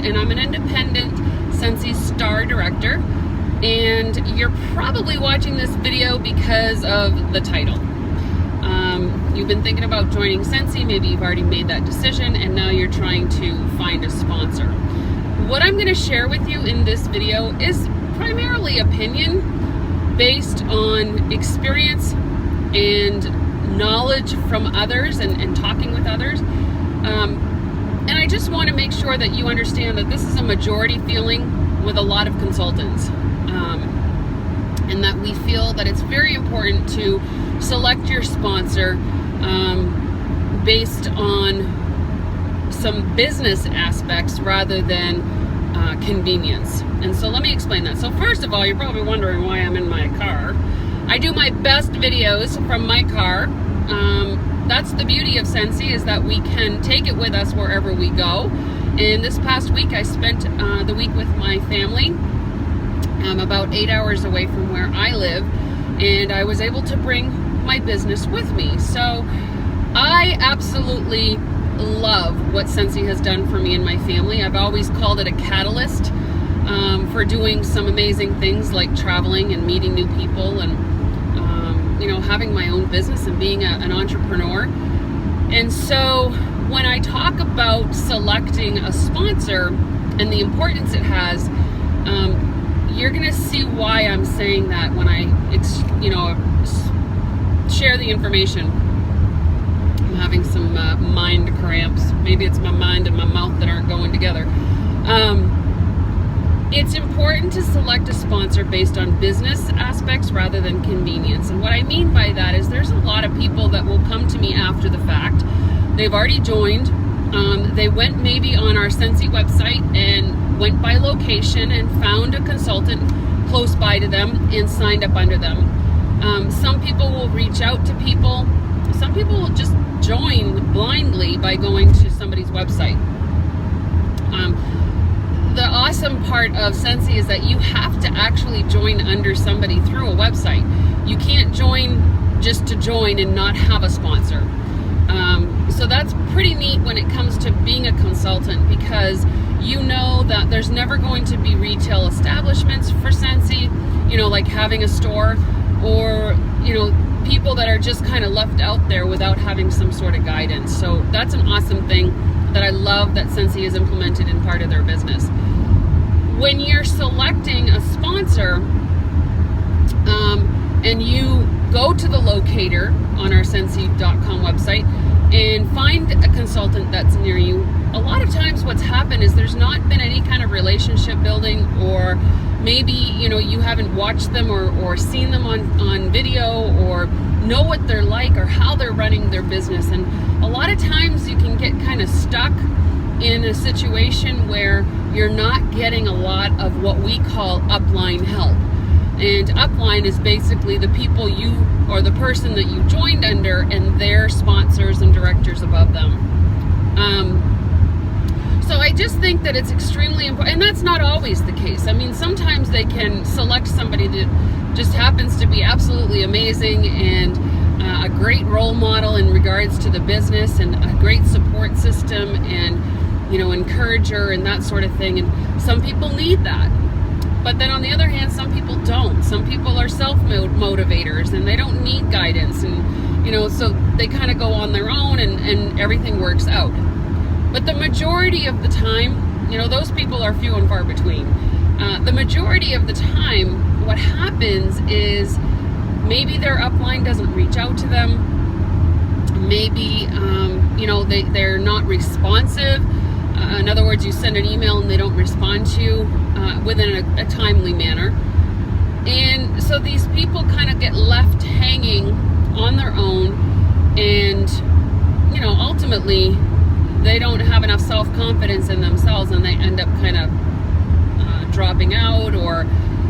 and I'm an independent Scentsy star director, and you're probably watching this video because of the title. You've been thinking about joining Scentsy, maybe you've already made that decision, and now you're trying to find a sponsor. What I'm going to share with you in this video is primarily opinion based on experience and knowledge from others and talking with others. And I just want to make sure that you understand that this is a majority feeling with a lot of consultants. And that we feel that it's very important to select your sponsor based on some business aspects rather than convenience. And so let me explain that. So first of all, you're probably wondering why I'm in my car. I do my best videos from my car. That's the beauty of Scentsy, is that we can take it with us wherever we go. And this past week I spent the week with my family. About 8 hours away from where I live, and I was able to bring my business with me. So I absolutely love what Scentsy has done for me and my family. I've always called it a catalyst for doing some amazing things like traveling and meeting new people and having my own business and being an entrepreneur. And so when I talk about selecting a sponsor and the importance it has, you're going to see why I'm saying that when I, share the information. I'm having some mind cramps. Maybe it's my mind and my mouth that aren't going together. It's important to select a sponsor based on business aspects rather than convenience. And what I mean by that is there's a lot of people that will come to me after the fact. They've already joined. They went maybe on our Scentsy website and went by location and found a consultant close by to them and signed up under them. Some people will reach out to people. Some people will just join blindly by going to somebody's website. The awesome part of Scentsy is that you have to actually join under somebody through a website. You can't join just to join and not have a sponsor. So that's pretty neat when it comes to being a consultant, because you know that there's never going to be retail establishments for Scentsy, like having a store, or, people that are just kind of left out there without having some sort of guidance. So that's an awesome thing that I love that Scentsy has implemented in part of their business. When you're selecting a sponsor, and you go to the locator on our Scentsy.com website and find a consultant that's near you, a lot of times what's happened is there's not been any kind of relationship building, or maybe you haven't watched them or seen them on video or know what they're like or how they're running their business. And a lot of times you can get kind of stuck in a situation where you're not getting a lot of what we call upline help. And upline is basically the people or the person that you joined under and their sponsors and directors above them. So I just think that it's extremely important, and that's not always the case. I mean, sometimes they can select somebody that just happens to be absolutely amazing and a great role model in regards to the business and a great support system and, encourager and that sort of thing. And some people need that. But then on the other hand, some people don't. Some people are self-motivators and they don't need guidance. And, so they kind of go on their own and everything works out. But the majority of the time, those people are few and far between. The majority of the time, what happens is maybe their upline doesn't reach out to them. Maybe, they're not responsive. In other words, you send an email and they don't respond to you within a timely manner. And so these people kind of get left hanging on their own, and, ultimately they don't have enough self-confidence in themselves, and they end up kind of dropping out or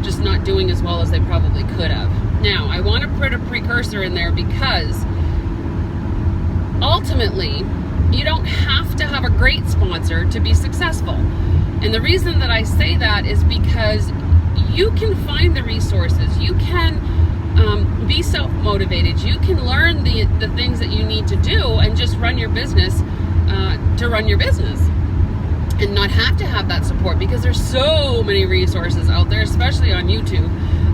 just not doing as well as they probably could have. Now, I want to put a precursor in there because ultimately, you don't have to have a great sponsor to be successful. And the reason that I say that is because you can find the resources. You can be self-motivated. You can learn the things that you need to do and just run your business to run your business. and not have to have that support, because there's so many resources out there, especially on YouTube.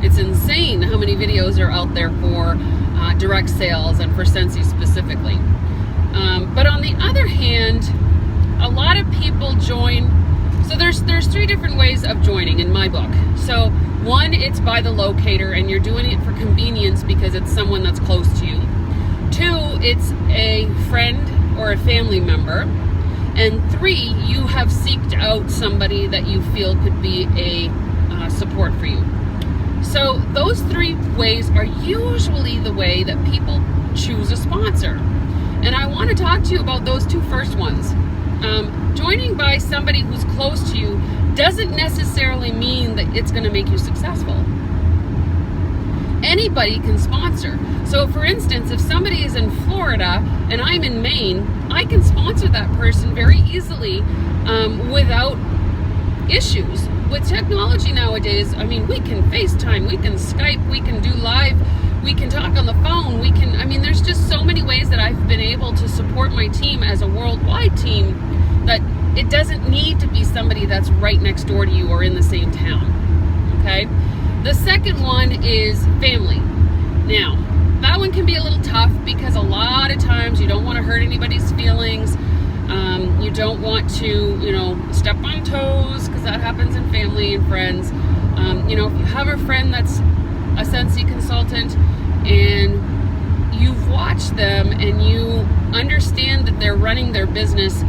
It's insane how many videos are out there for direct sales and for Scentsy specifically. But on the other hand, a lot of people join. So there's 3 different ways of joining in my book. So one, it's by the locator, and you're doing it for convenience because it's someone that's close to you. 2, it's a friend or a family member. And 3, you have seeked out somebody that you feel could be a support for you. So those 3 ways are usually the way that people choose a sponsor. And I want to talk to you about those 2 first ones. Joining by somebody who's close to you doesn't necessarily mean that it's going to make you successful. Anybody can sponsor. So for instance, if somebody is in Florida and I'm in Maine, I can sponsor that person very easily without issues. With technology nowadays, I mean, we can FaceTime, we can Skype, we can do live, we can talk on the phone, there's just so many ways that I've been able to support my team as a worldwide team that it doesn't need to be somebody that's right next door to you or in the same town, okay? The second one is family. Now, that one can be a little tough because a lot of times you don't want to hurt anybody's feelings. You don't want to, step on toes, because that happens in family and friends. If you have a friend that's a Scentsy consultant and you've watched them and you understand that they're running their business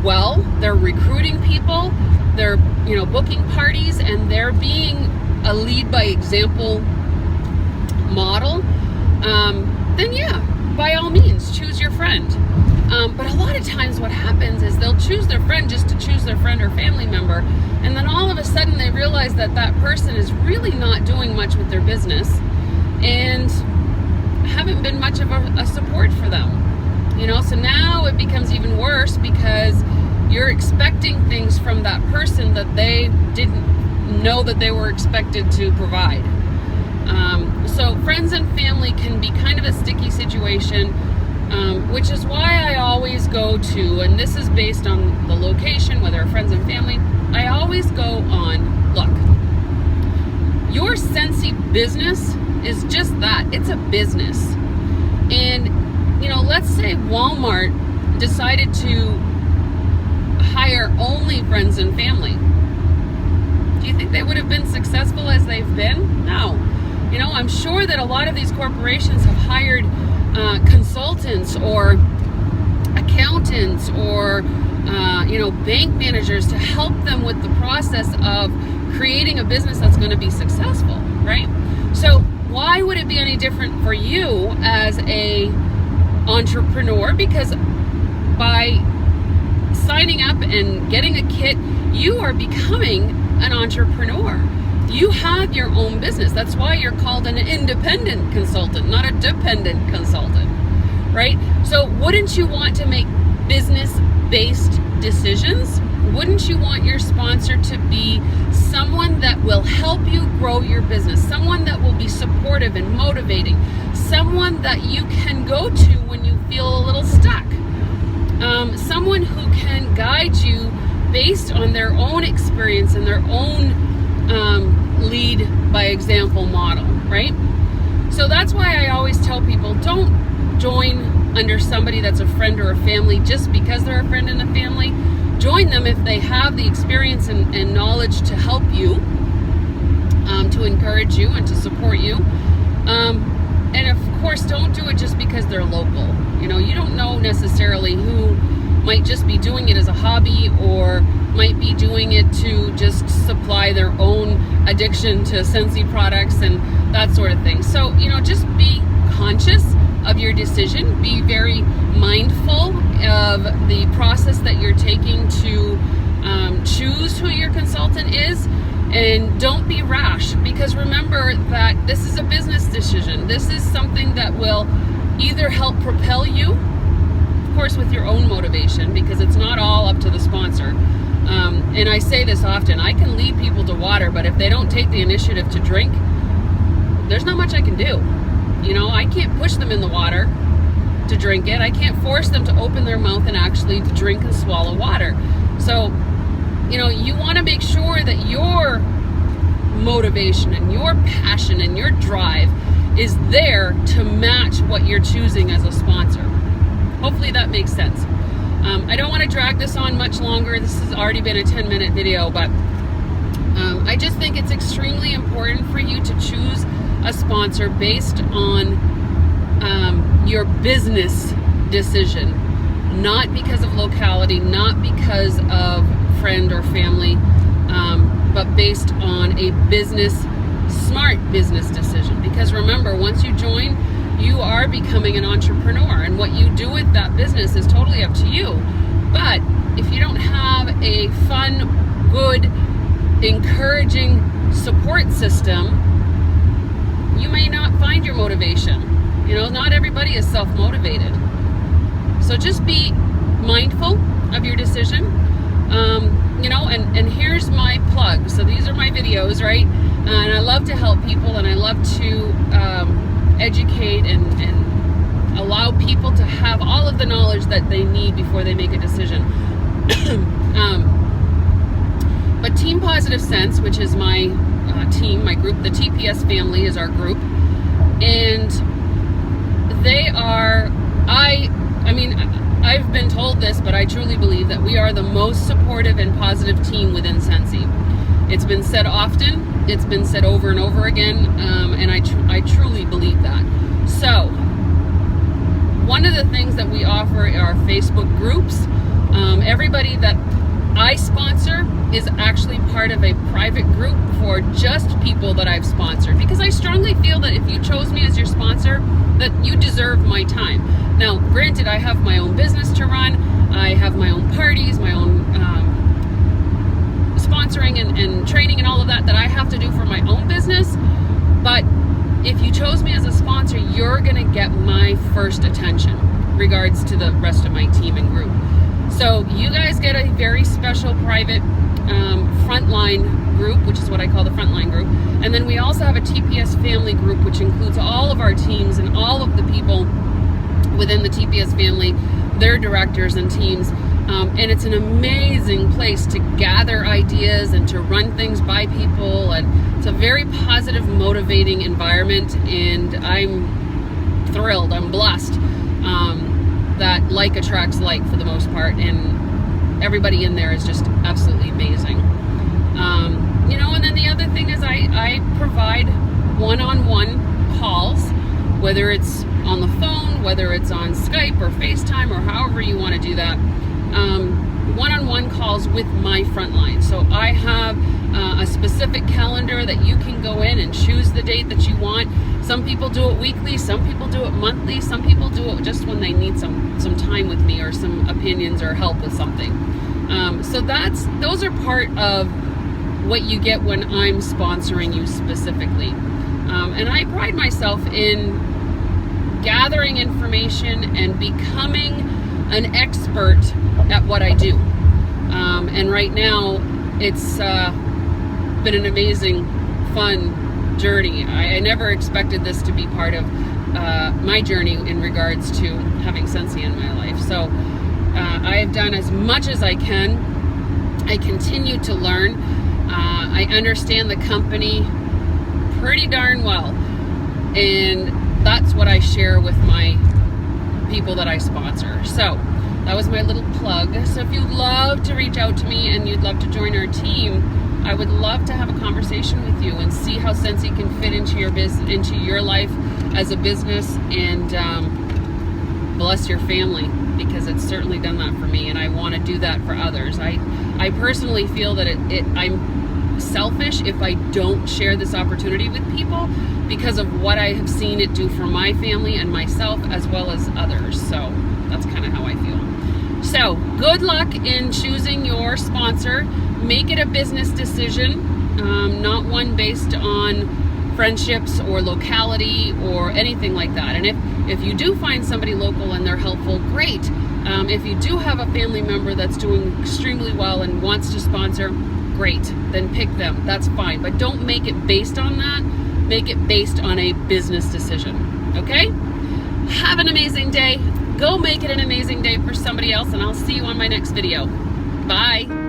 well, they're recruiting people, they're, booking parties, and they're being a lead by example model, then yeah, by all means, choose your friend. But a lot of times what happens is they'll choose their friend just to choose their friend or family member, and then all of a sudden they realize that that person is really not doing much with their business and haven't been much of a support for them. So now it becomes even worse because you're expecting things from that person that they didn't know that they were expected to provide. So friends and family can be kind of a sticky situation, which is why I always go to, and this is based on the location, whether friends and family, I always go on, look, your Scentsy business is just that. It's a business. And, let's say Walmart decided to hire only friends and family. Do you think they would have been successful as they've been? No. I'm sure that a lot of these corporations have hired consultants or accountants or bank managers to help them with the process of creating a business that's going to be successful, right? So why would it be any different for you as a entrepreneur? Because by signing up and getting a kit, you are becoming an entrepreneur. You have your own business. That's why you're called an independent consultant, not a dependent consultant, right? So wouldn't you want to make business-based decisions? Wouldn't you want your sponsor to be someone that will help you grow your business, someone that will be supportive and motivating, someone that you can go to when you feel a little stuck, someone who can guide you based on their own experience and their own lead by example model, right? So that's why I always tell people, don't join under somebody that's a friend or a family just because they're a friend and a family. Join them if they have the experience and knowledge to help you, to encourage you and to support you. And of course, don't do it just because they're local. You don't know necessarily who might just be doing it as a hobby or might be doing it to just supply their own addiction to Scentsy products and that sort of thing. So, just be conscious of your decision. Be very mindful of the process that you're taking to choose who your consultant is, and don't be rash, because remember that this is a business decision. This is something that will either help propel you, of course with your own motivation, because it's not all up to the sponsor. And I say this often, I can lead people to water, but if they don't take the initiative to drink, there's not much I can do. I can't push them in the water to drink it. I can't force them to open their mouth and actually drink and swallow water. So you know, you want to make sure that your motivation and your passion and your drive is there to match what you're choosing as a sponsor. Hopefully that makes sense. I don't want to drag this on much longer. This has already been a 10-minute video, but I just think it's extremely important for you to choose a sponsor based on your business decision, not because of locality, not because of friend or family, but based on a smart business decision. Because remember, once you join, you are becoming an entrepreneur, and what you do with that business is totally up to you. But if you don't have a fun, good, encouraging support system, you may not find your motivation. You know, not everybody is self-motivated. So just be mindful of your decision. You know, and here's my plug. So these are my videos, right? And I love to help people, and I love to educate and allow people to have all of the knowledge that they need before they make a decision. But Team Positive Scents, which is my team, my group, the TPS family is our group, and they are, I mean, I've been told this, but I truly believe that we are the most supportive and positive team within Scentsy. It's been said often, it's been said over and over again, and I truly believe that. So, one of the things that we offer are Facebook groups. Everybody that I sponsor is actually part of a private group for just people that I've sponsored, because I strongly feel that if you chose me as your sponsor, that you deserve my time. Now, granted, I have my own business to run, I have my own parties, my own sponsoring and training and all of that I have to do for my own business, but if you chose me as a sponsor, you're gonna get my first attention regards to the rest of my team and group. So you guys get a very special private frontline group, which is what I call the frontline group. And then we also have a TPS family group, which includes all of our teams and all of the people within the TPS family, their directors and teams. And it's an amazing place to gather ideas and to run things by people. And it's a very positive, motivating environment. And I'm thrilled, I'm blessed that like attracts like for the most part. And everybody in there is just absolutely amazing. You know, and then the other thing is I provide one-on-one calls, whether it's on the phone, whether it's on Skype or FaceTime or however you want to do that. One-on-one calls with my frontline. So I have a specific calendar that you can go in and choose the date that you want. Some people do it weekly, some people do it monthly, some people do it just when they need some time with me or some opinions or help with something. So those are part of what you get when I'm sponsoring you specifically. And I pride myself in gathering information and becoming an expert at what I do. And right now, it's been an amazing, fun journey. I never expected this to be part of my journey in regards to having Scentsy in my life. So I have done as much as I can. I continue to learn. I understand the company pretty darn well. And that's what I share with my people that I sponsor. So that was my little plug. So if you'd love to reach out to me and you'd love to join our team, I would love to have a conversation with you and see how Scentsy can fit into your into your life as a business and bless your family, because it's certainly done that for me, and I want to do that for others. I personally feel that I'm selfish if I don't share this opportunity with people, because of what I have seen it do for my family and myself as well as others. So that's kind of how I feel. So good luck in choosing your sponsor. Make it a business decision, not one based on friendships or locality or anything like that. And if you do find somebody local and they're helpful, great. If you do have a family member that's doing extremely well and wants to sponsor, great, then pick them. That's fine. But don't make it based on that. Make it based on a business decision. Okay? Have an amazing day. Go make it an amazing day for somebody else, and I'll see you on my next video. Bye.